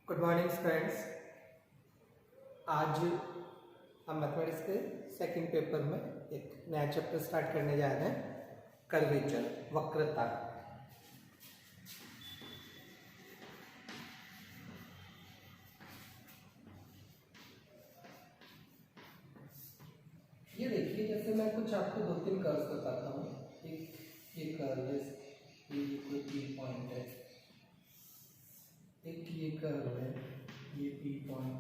Good morning friends. आज हम mathematics के सेकंड पेपर में एक नया चैप्टर स्टार्ट करने जा रहे हैं, कर्वेचर, वक्रता। ये देखिए, जैसे मैं कुछ आपको दो तीन कर्व्स बताता हूँ। एक ये कर्व है, ये कोई पी पॉइंट है, एक ये कर्व है, ये पी पॉइंट,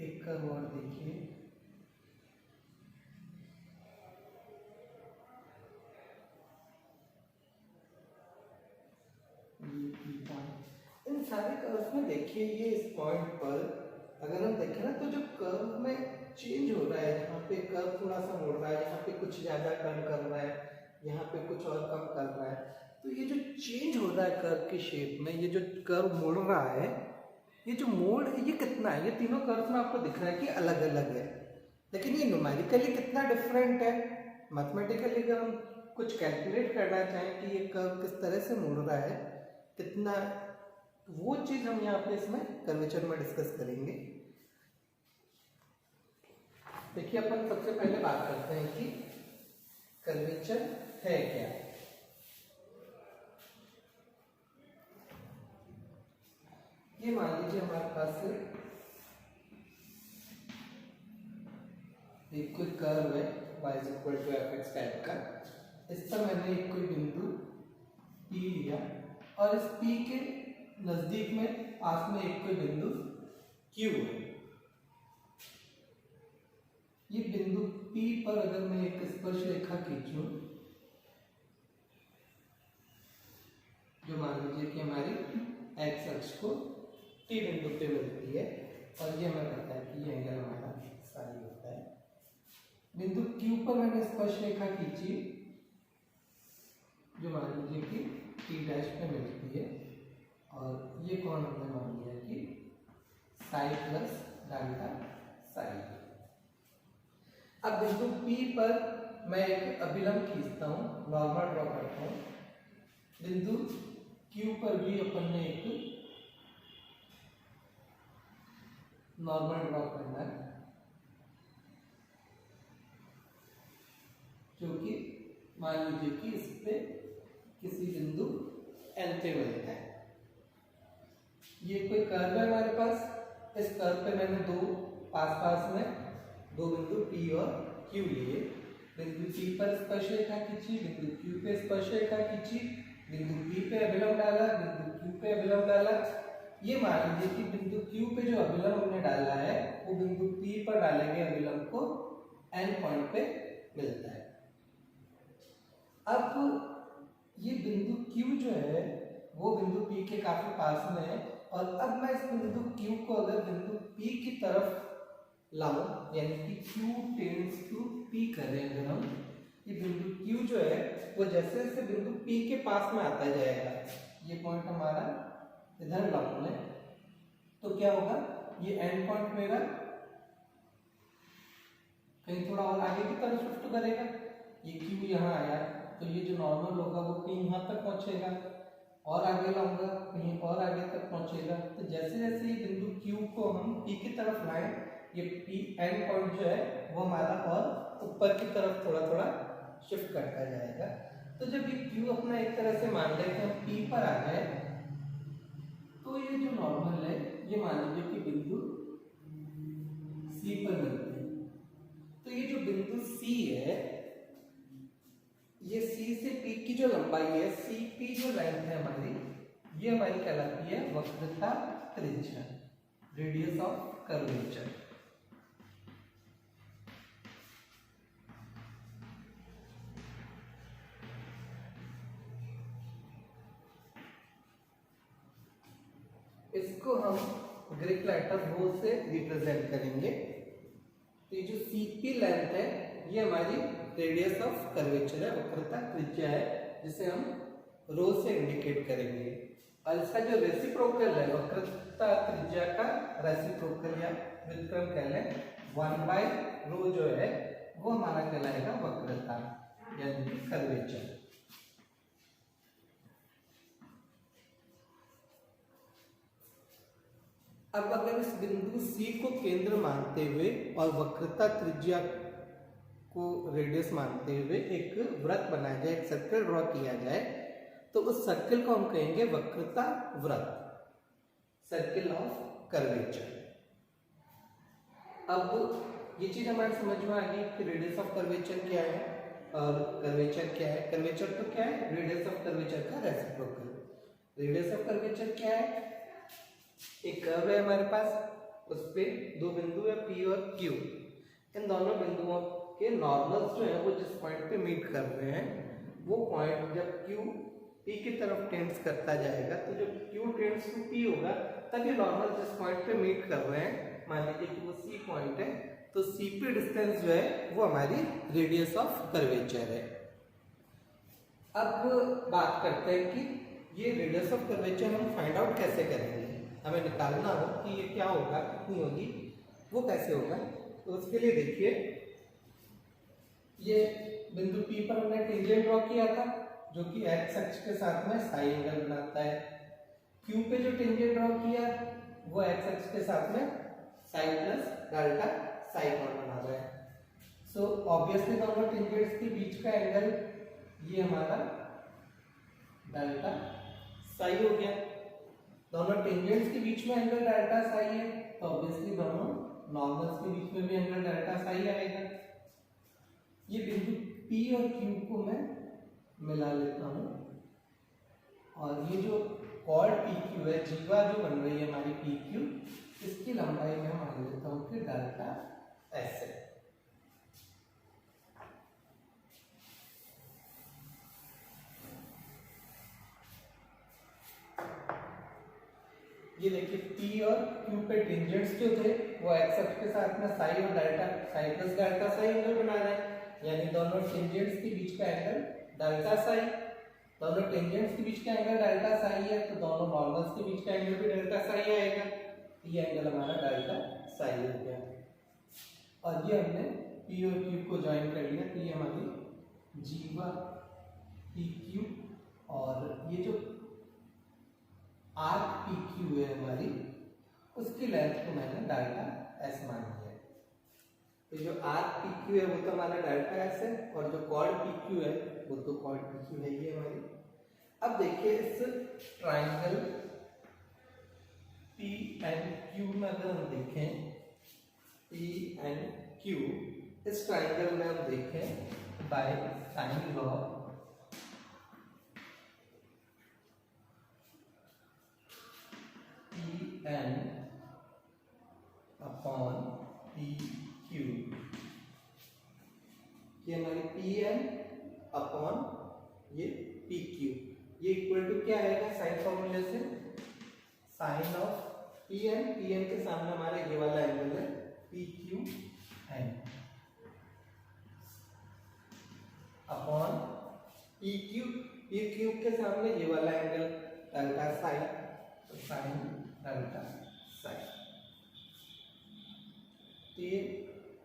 एक कर्व और देखिए, ये पी पॉइंट। इन सारे कर्व्स में देखिए, ये इस पॉइंट पर अगर हम देखें ना, तो जो कर्व में चेंज हो रहा है, यहाँ पे कर्व थोड़ा सा मुड़ रहा है, यहाँ पे कुछ ज्यादा टर्न कर रहा है, यहाँ पे कुछ और कम कर रहा है। तो ये जो चेंज हो रहा है कर्व की शेप में, ये जो कर्व मुड़ रहा है, ये जो मोड़ है, ये कितना है? ये तीनों कर्व में आपको दिख रहा है कि अलग अलग है, लेकिन ये न्यूमेरिकली कितना डिफरेंट है। मैथमेटिकली अगर हम कुछ कैलकुलेट करना चाहें कि ये कर्व किस तरह से मुड़ रहा है, कितना, वो चीज हम यहाँ पे इसमें कर्वेचर में डिस्कस करेंगे। देखिए, अपन सबसे पहले बात करते हैं कि कर्वेचर है क्या। ये मान लीजिए हमारे पास एक कोई कर्व है y = fx टाइप का। इस पर मैंने एक कोई बिंदु P लिया और इस P के नजदीक में पास में एक कोई बिंदु Q है। ये बिंदु P पर अगर मैं एक स्पर्श रेखा खींचूं, जो मान लीजिए कि हमारी x अक्ष को T बिंदु पे मिलती है, और ये हमें पता है कि ये एंगल हमारा साई होता है। बिंदु Q पर मैंने स्पर्श रेखा खींची, जो मान लीजिए कि T' पे मिलती है, और ये कौन हमने मान लिया कि साई प्लस डेल्टा साई। अब बिंदु P पर मैं एक अभिलंब खींचता हूँ, नॉर्मल ड्रॉ करता हूँ। बिंदु Q पर भी अपन ने एक नॉर्मल ड्रॉ करना है, जो कि मान लीजिए कि इस पे किसी बिंदु L पे मिलता है। ये कोई कर्व है हमारे पास। इस कर्व पे मैंने पास में दो बिंदु P और Q लिए। बिंदु P पर स्पर्श रेखा खींची, बिंदु Q पे स्पर्श रेखा खींची, बिंदु P पे अभिलंब डाला, बिंदु Q पे अभिलंब डाला। ये मान लीजिए कि बिंदु Q पे जो अभिलंब हमने डाला है, वो बिंदु P पर डाले गए अभिलंब को N पॉइंट पे मिलता है। अब ये बिंदु Q जो है, वो बिंदु P के काफी पास में है, और अब मैं इस बिंदु Q को अगर बिंदु P की तरफ लाऊं, यानी कि Q टेंड्स टू P करें अगर हम, ये बिंदु Q जो है वो जैसे जैसे बिंदु P के पास में आता जाएगा, ये पॉइंट हमारा इधर लाऊं मैं, तो क्या होगा, ये एंड पॉइंट मेरा कहीं थोड़ा और आगे की तरफ शिफ्ट करेगा। ये Q यहाँ आया, तो ये जो नॉर्मल होगा वो P यहाँ तक पहुंचेगा, और आगे लाऊंगा कहीं और आगे तक पहुंचेगा। तो जैसे जैसे ये बिंदु Q को हम P की तरफ लाएं, ये P एंड पॉइंट जो है वो हमारा और ऊपर की तरफ थोड़ा थोड़ा शिफ्ट करता जाएगा। तो जब ये Q अपना एक तरह से मान लें कि हम P पर आ गए, तो ये जो नॉर्मल है, ये मान लीजिए कि बिंदु C पर मिलते हैं। तो ये जो बिंदु C है, ये C से P की जो लंबाई है, CP जो लेंथ है हमारी, ये हमारी कहलाती है वक्रता त्रिज्या, रेडियस ऑफ कर्वेचर। इसको हम ग्रीक लेटर रो से रिप्रेजेंट करेंगे। तो ये जो CP लेंथ है, ये हमारी रेडियस ऑफ कर्वेचर है, वक्रता त्रिज्या है, जिसे हम रो से इंडिकेट करेंगे। और इसका जो रेसिप्रोकल है, वक्रता त्रिज्या का रेसिप्रोकल या व्युत्क्रम कह लें, 1/रो जो है वो हमारा कहलाएगा वक्रता यानी कि कर्वेचर। अब अगर इस बिंदु C को केंद्र मानते हुए और वक्रता त्रिज्या को रेडियस मानते हुए एक वृत्त बनाया जाए, एक सर्कल ड्रॉ किया जाए, तो उस सर्कल को हम कहेंगे वक्रता वृत्त, सर्किल ऑफ कर्वेचर। अब ये चीज हमारे समझ में आ गई कि रेडियस ऑफ कर्वेचर क्या है और कर्वेचर क्या है। कर्वेचर तो क्या है, रेडियस ऑफ कर्वेचर का रेसिप्रोकल। रेडियस ऑफ कर्वेचर क्या है, एक कर्व है हमारे पास, उस पे दो बिंदु है P और Q। इन दोनों बिंदुओं के नॉर्मल्स जो है वो जिस पॉइंट पे मीट कर रहे हैं, वो पॉइंट जब Q P की तरफ टेंड्स करता जाएगा, तो जब Q टेंड्स टू P होगा तब ये नॉर्मल जिस पॉइंट पे मीट कर रहे हैं, मान लीजिए कि वो C पॉइंट है, तो C पे डिस्टेंस जो है वो हमारी रेडियस ऑफ कर्वेचर है। अब बात करते हैं कि ये रेडियस ऑफ कर्वेचर हम फाइंड आउट कैसे करेंगे। हमें निकालना हो कि ये क्या होगा, कितनी होगी, वो कैसे होगा। तो उसके लिए देखिए, ये बिंदु P पर हमने टेंजेंट ड्रॉ किया था जो कि x अक्ष के साथ में साइन एंगल बनाता है। Q पे जो टेंजेंट ड्रॉ किया वो x अक्ष के साथ में साइन प्लस डेल्टा साइन कोण बना रहा है। सो ऑब्वियसली दोनों टेंजेंट्स के बीच का एंगल ये हमारा डेल्टा साई हो गया। दोनों टेंजेंट्स के बीच में एंगल डेल्टा साई है, तो ऑब्वियसली दोनों नॉर्मल्स के बीच में भी एंगल डेल्टा साई आएगा। ये बिंदु P और Q को मैं मिला लेता हूं, और ये जो कॉर्ड PQ है, जीवा जो बन रही है हमारी PQ, इसकी लंबाई मैं मान लेता हूं कि डेल्टा S है। ये देखिए P और Q पे टेंजेंट्स जो थे वो x अक्ष के साथ में साई और delta Sai plus delta Sai angle बना रहे हैं, यानी दोनों टेंजेंट्स के बीच का एंगल डेल्टा साई। दोनों टेंजेंट्स के बीच का एंगल डेल्टा साई है, तो दोनों नॉर्मल्स के बीच का एंगल भी डेल्टा साई आएगा। ये एंगल हमारा डेल्टा साई हो गया, और ये हमने P और Q को ज्वाइन कर लिया, तो ये हमारी जीवा PQ, और ये जो आर्क PQ है हमारी, उसकी लेंथ को मैंने डेल्टा S मान लिया। तो जो आर्क PQ है वो तो हमारा डेल्टा S है, और जो कॉर्ड PQ है वो तो कॉर्ड PQ है ये हमारी। अब देखिए इस ट्राइंगल PNQ में अगर हम देखें, PNQ इस ट्राइंगल में हम देखें by sine law PN upon PQ, ये हमारी PN अपॉन ये PQ, ये इक्वल टू क्या आएगा साइन फॉर्मूले से, साइन ऑफ PN, PN के सामने हमारा ये वाला एंगल है PQN अपॉन PQ, PQ के सामने ये वाला एंगल डेल्टा साइन, तो साइन डेल्टा साइन। तो ये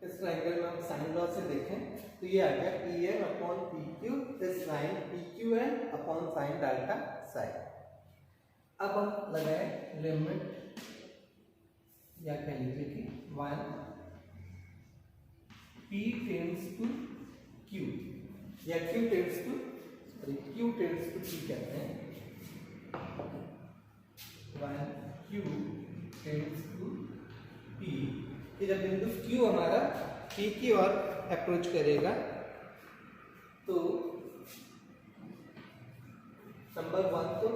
इस ट्रायंगल में हम साइन लॉ से देखें तो ये आ गया PN upon PQ is sine PQN upon sine delta sine. अब हम लगाए लिमिट, या कह लीजिए कि 1 P टेंड्स टू Q या Q टेंड्स टू P कहते हैं, 1 Q टेंड्स टू P। जब बिंदु Q हमारा P की ओर अप्रोच करेगा तो नंबर 1 तो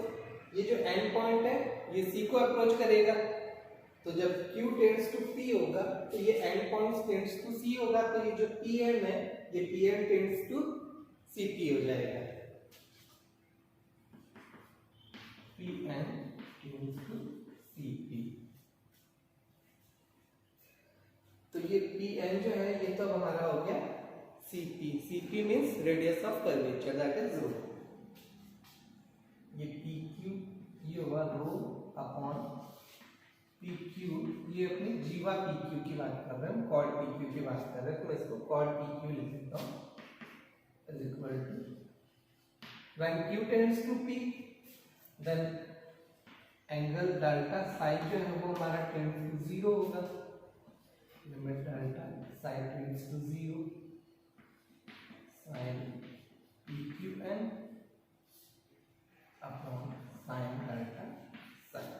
ये जो एंड पॉइंट है ये C को अप्रोच करेगा, तो जब Q टेंड्स टू P होगा तो ये end point tends to C होगा, तो ये जो PM है ये PM टेंड्स टू CP हो जाएगा, PM टेंड्स टू CP। तो ये PN जो है ये तो हमारा हो गया CP means radius of curvature that is rho. ये PQ ये होगा रो अपॉन PQ, ये अपनी जीवा PQ की बात कर रहे हैं, हम कॉर्ड PQ की बात कर रहे हैं, तो मैं इसको कॉर्ड PQ लिख देता हूँ is equal to when Q tends to P then angle delta psi जो है वो हमारा टेंड टू 0 होगा, limit delta psi tends to 0 sine PQN upon sine delta psi,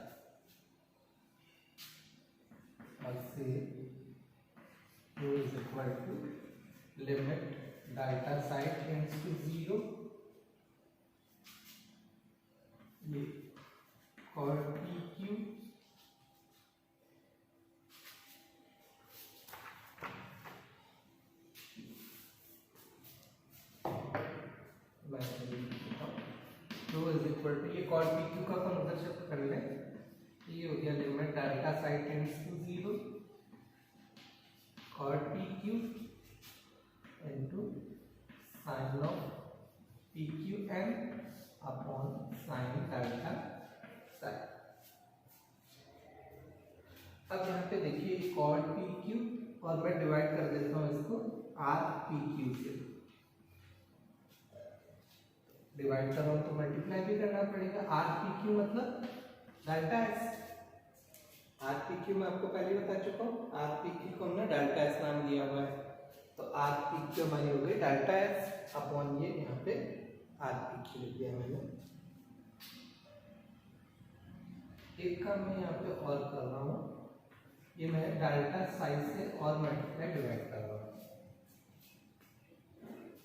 और से rho is equal to limit delta psi tends to 0, ये और PQ rho is equal to, ये कॉट PQ का अपन उधर शिफ्ट कर लें, ये हो गया limit delta psi tends to 0 cot PQ into sine of PQN upon sine delta psi. अब यहाँ पे देखिए कॉट PQ और मैं डिवाइड कर देता हूँ इसको RPQ से, डिवाइड कर रहा हूँ तो मल्टीप्लाई भी करना पड़ेगा। RPQ मतलब डेल्टा S, RPQ मैं आपको पहले बता चुका हूँ, RPQ को हमने डेल्टा S नाम दिया हुआ है, तो RPQ हमारी हो गई डेल्टा S अपॉन ये यहाँ पे RPQ लिख दिया मैंने। एक काम मैं यहाँ पे और कर रहा हूँ, ये मैं डेल्टा साई से और मल्टीप्लाई डिवाइड कर रहा हूँ,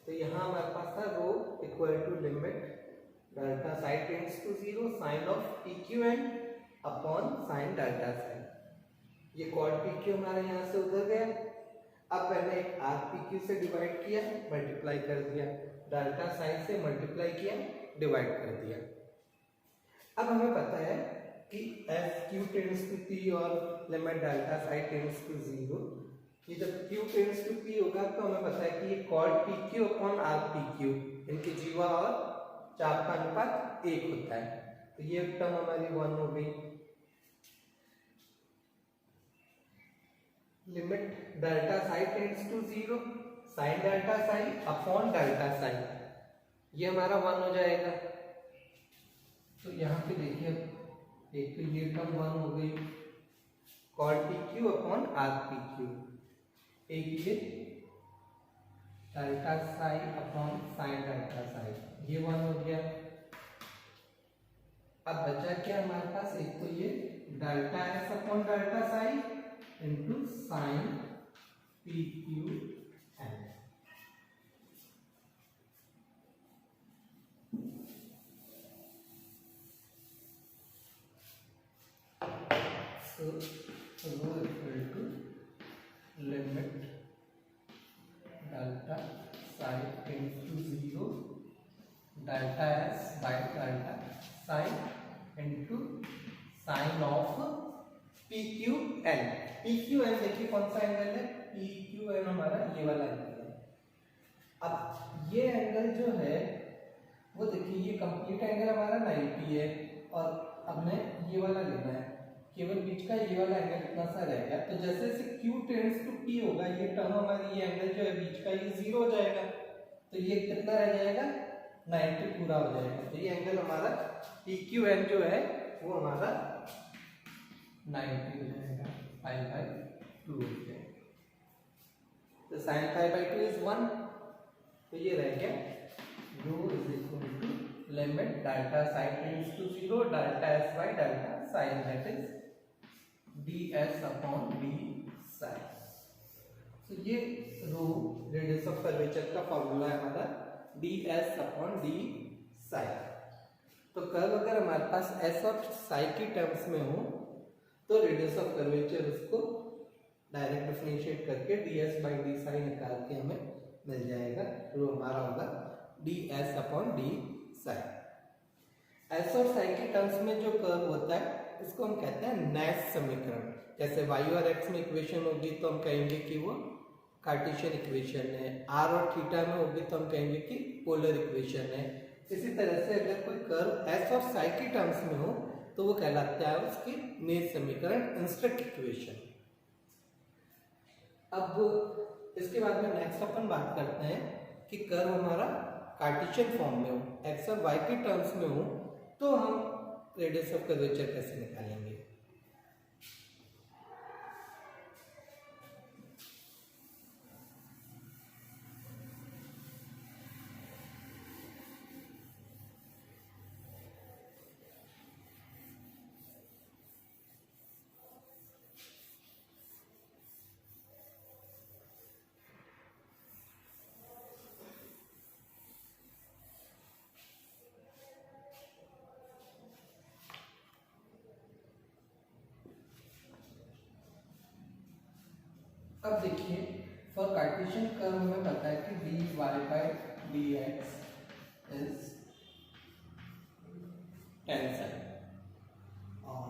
तो यहाँ हमारे पास था rho equal to limit delta psi tends to 0 sine of PQN upon sine delta psi, ये कॉट PQ हमारा यहाँ से उधर गया। अब मैंने एक RPQ से डिवाइड किया, मल्टीप्लाई कर दिया, डेल्टा साई से मल्टीप्लाई किया, डिवाइड कर दिया। अब हमें पता है कि FQ टेंड्स टू P और limit delta psi tends to 0, ये जब Q टेंड्स टू P होगा तो हमें पता है कि ये कॉट PQ अपॉन RPQ, इनकी जीवा और चाप का अनुपात 1 होता है, तो ये टर्म हमारी 1 हो गई। Limit delta psi tends to 0 sine delta psi upon delta psi, ये हमारा 1 हो जाएगा। तो यहाँ पे देखिए एक तो ये टर्म 1 हो गई कॉट PQ अपॉन RPQ, एक ये delta psi upon sine delta psi, ये 1 हो गया। अब बचा क्या हमारे पास, एक तो ये delta S upon delta Sai into sine PQN, so rho equal to limit delta psi tends to 0 delta S by delta psi into sin of PQN। PQN देखिए कौन सा एंगल है, PQN हमारा ये वाला एंगल है। अब ये एंगल जो है वो देखिए ये कंप्लीट एंगल हमारा 90 है, और हमने ये वाला लेना है, केवल बीच का ये वाला एंगल कितना सा रह गया, तो जैसे जैसे Q टेंड्स टू P होगा ये टर्म हमारी, ये एंगल जो है बीच का ये 0 हो जाएगा, तो ये कितना रह जाएगा 90 पूरा हो जाएगा, तो ये एंगल हमारा PQN जो है वो हमारा 90 हो जाएगा, π/2 हो जाएगा, तो sin π/2 इज 1, तो ये रह गया rho is equal to limit delta psi tends to 0 delta S by delta sine, that is ds upon d sine. तो ये रो रेडियस ऑफ कर्वेचर का फॉर्मूला है हमारा ds अपॉन d साइन। तो कर्व अगर हमारे पास s और साई की टर्म्स में हो तो रेडियस ऑफ कर्वेचर उसको डायरेक्ट डिफरेंशिएट करके ds बाई d साइन निकाल के हमें मिल जाएगा, रो हमारा होगा ds upon d sine. s और साई के टर्म्स में जो कर्व होता है इसको हम कहते हैं नैश समीकरण। जैसे y और x में इक्वेशन होगी तो हम कहेंगे कि वो कार्टेशियन इक्वेशन है, r और थीटा में होगी तो हम कहेंगे कि पोलर इक्वेशन है। इसी तरह से अगर कोई कर्व s और साई के टर्म्स में हो तो वो कहलाता है उसकी मेष समीकरण, इंस्टेंट इक्वेशन। अब इसके बाद में नेक्स्ट अपन बात करते हैं कि कर्व हमारा कार्टेशियन फॉर्म में हो, x और y के टर्म्स में हो तो हम रेडियस ऑफ कर्वेचर कैसे निकालेंगे। अब देखिए फॉर कार्टेशियन कर्व हमें पता है कि dy by dx is tan sine, और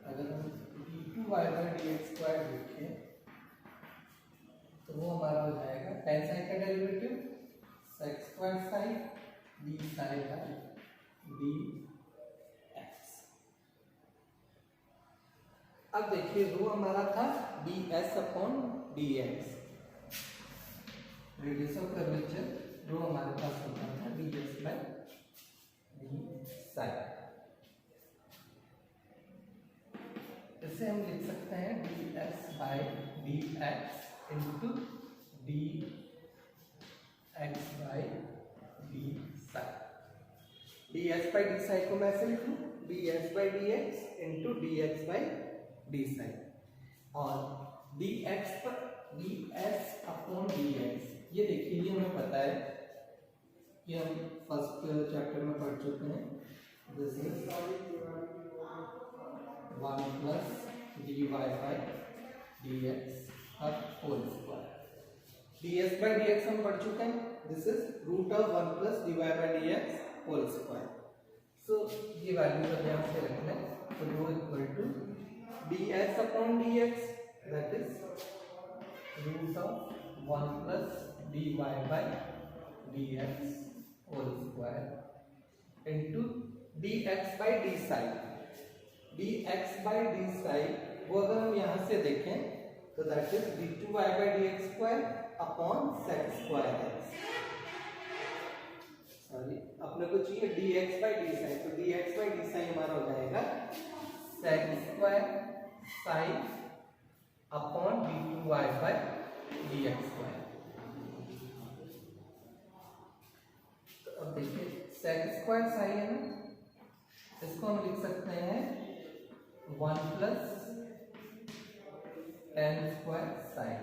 अगर हम d2y बाय dx स्क्वायर देखें तो वो हमारा हो जाएगा tan साइन का derivative sec square psi d psi by dx। अब देखिए रो हमारा था ds upon dx, radius of curvature rho हमारे पास होता था ds बाय d साइन। इसे हम लिख सकते हैं ds by dx into dx by d sine. ds by d sine को मैं ऐसे लिखूं ds by dx into dx by d sine, और dx पर ds अपॉन dx, ये देखिए ये हमें पता है कि हम फर्स्ट चैप्टर में पढ़ चुके हैं। This is 1 plus dy by dx whole square. ds by dx हम पढ़ चुके हैं, this is root of 1 plus dy by dx whole square. So ये वैल्यू का ध्यान से रखना है, तो rho equal to ds upon dx, that is root of 1 plus dy by dx whole square into dx by d sine। dx by d sine वो अगर हम यहाँ से देखें तो that is d2y by dx square upon sec square x। Sorry अपने को चाहिए dx by d sine, तो dx by d sine हमारा हो जाएगा sec square sine upon d2y by dx square. तो अब देखिए sec स्क्वायर साइन है ना, इसको हम लिख सकते हैं 1 plus tan square sine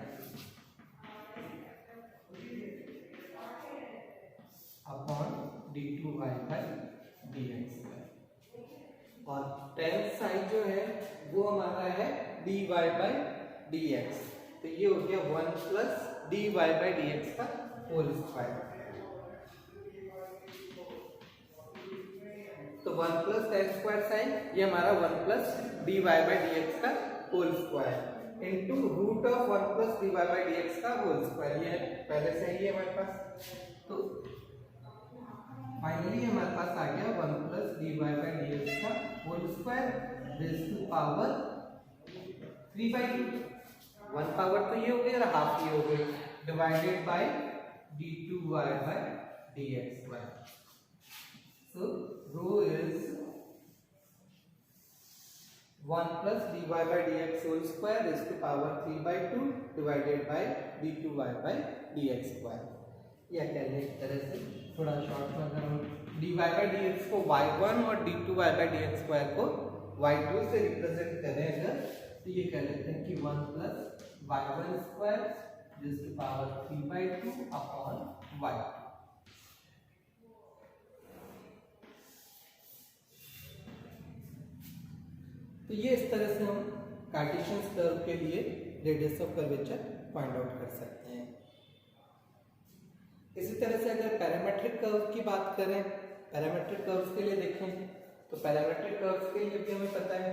upon d2y by dx square, और tan साइन जो है वो हमारा है dy बाय dx, तो ये हो गया 1 प्लस dy बाय dx का होल स्क्वायर। तो 1 प्लस tan स्क्वायर साइन ये हमारा 1 प्लस dy बाय dx का whole square into root of 1 plus dy by dx का होल स्क्वायर, ये पहले से ही है हमारे पास। तो फाइनली हमारे पास आ गया 1 प्लस dy बाय dx का whole square raise to power 3/2। 1 power तो ये हो गया और हाफ ये हो गई, divided by d2y by dx square. So rho is 1 plus dy by dx whole square raise to power 3/2 divided by d2y by dx square. या कह लें एक तरह से थोड़ा शॉर्ट में अगर हम dy बाय dx को y1 और d2y बाय dx स्क्वायर को y2 से रिप्रेजेंट करें अगर, तो ये कह लेते हैं कि 1 plus y1 square raise to power 3/2 upon y2। तो ये इस तरह से हम कार्टेशियन कर्व के लिए radius of curvature find out कर सकते हैं। इसी तरह से अगर पैरामेट्रिक कर्व की बात करें, पैरामेट्रिक कर्व्स के लिए देखें तो पैरामेट्रिक कर्व्स के लिए भी हमें पता है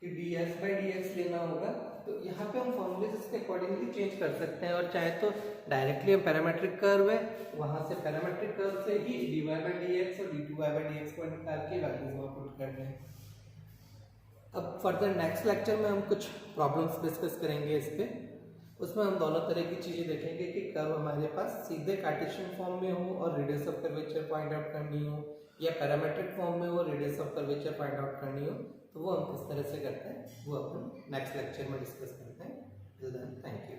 कि ds by dx लेना होगा, तो यहाँ पे हम फॉर्मूले इसके अकॉर्डिंगली चेंज कर सकते हैं, और चाहे तो डायरेक्टली हम पैरामेट्रिक कर्व है वहाँ से पैरामेट्रिक कर्व से ही dy by dx और d2y by dx को निकाल के वैल्यूज वहाँ पुट कर दें। अब फर्दर नेक्स्ट लेक्चर में हम कुछ प्रॉब्लम्स डिस्कस करेंगे इस पे, उसमें हम दोनों तरह की चीज़ें देखेंगे कि कर्व हमारे पास सीधे कार्टेशियन फॉर्म में हो और radius of curvature find out करनी हो, या पैरामेट्रिक फॉर्म में वो radius of curvature find out करनी हो तो वो हम किस तरह से करते हैं वो अपन नेक्स्ट लेक्चर में डिस्कस करते हैं। Till then thank you.